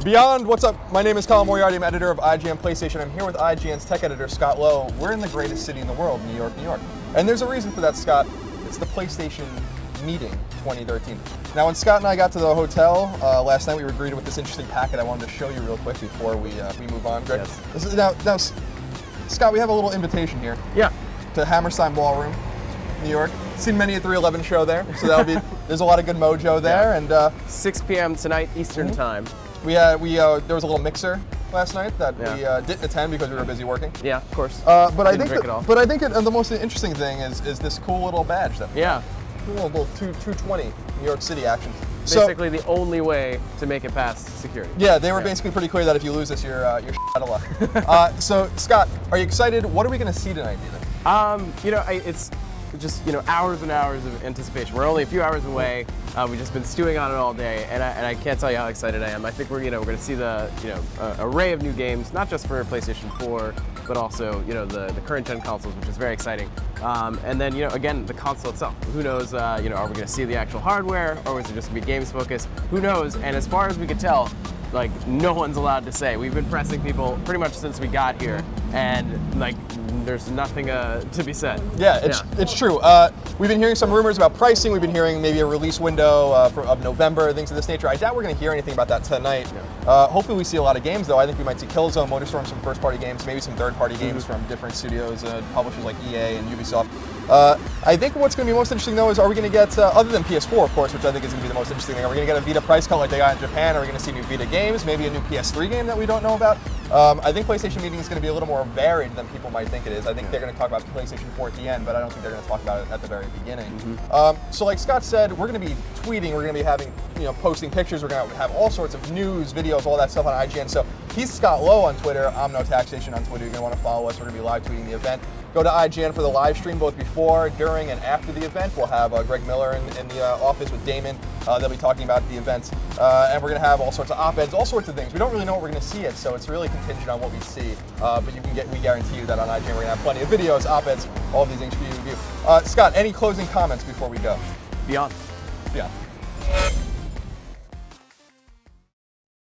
Beyond, what's up? My name is Colin Moriarty. I'm editor of IGN PlayStation. I'm here with IGN's tech editor, Scott Lowe. We're in the greatest city in the world, New York, New York. And there's a reason for that, Scott. It's the PlayStation meeting 2013. Now, when Scott and I got to the hotel last night, we were greeted with this interesting packet I wanted to show you real quick before we move on. Greg, yes. This is, now, Scott, we have a little invitation here. Yeah. To Hammerstein Ballroom, New York. Seen many a 311 show there, so that'll be. There's a lot of good mojo there, yeah. and 6 p.m. tonight Eastern time. There was a little mixer last night that we didn't attend because we were busy working. Yeah, of course. But I think the most interesting thing is this cool little badge that we got. Little 220 New York City action. Basically the only way to make it past security. Yeah, they were basically pretty clear that if you lose this, you're out of luck. So Scott, are you excited? What are we going to see tonight, do you think? It's just hours and hours of anticipation. We're only a few hours away. We've just been stewing on it all day, and I can't tell you how excited I am. I think we're going to see the array of new games, not just for PlayStation 4, but also the current gen consoles, which is very exciting. And then again, the console itself. Who knows? Are we going to see the actual hardware, or is it just going to be games focused? Who knows? And as far as we can tell, no one's allowed to say. We've been pressing people pretty much since we got here, and there's nothing to be said. Yeah, it's true. We've been hearing some rumors about pricing. We've been hearing maybe a release window of November, things of this nature. I doubt we're going to hear anything about that tonight. Yeah. Hopefully we see a lot of games, though. I think we might see Killzone, Motorstorm, some first-party games, maybe some third-party games from different studios, publishers like EA and Ubisoft. I think what's going to be most interesting, though, is are we going to get, other than PS4, of course, which I think is going to be the most interesting thing, are we going to get a Vita price cut like they got in Japan? Are we going to see new Vita games, maybe a new PS3 game that we don't know about? I think PlayStation meeting is going to be a little more varied than people might think it is. I think they're going to talk about PlayStation 4 at the end, but I don't think they're going to talk about it at the very beginning. So like Scott said, we're going to be tweeting, we're going to be having, posting pictures, we're going to have all sorts of news, videos, all that stuff on IGN. So he's Scott Lowe on Twitter, I'm No Taxation on Twitter. You're going to want to follow us. We're going to be live tweeting the event. Go to IGN for the live stream, both before, during, and after the event. We'll have Greg Miller in the office with Damon. They'll be talking about the event. And we're going to have all sorts of op-eds, all sorts of things. We don't really know what we're going to see yet, so it's really contingent on what we see. But we guarantee you that on IGN we're going to have plenty of videos, op-eds, all of these things for you to view. Scott, any closing comments before we go? Beyond. Yeah.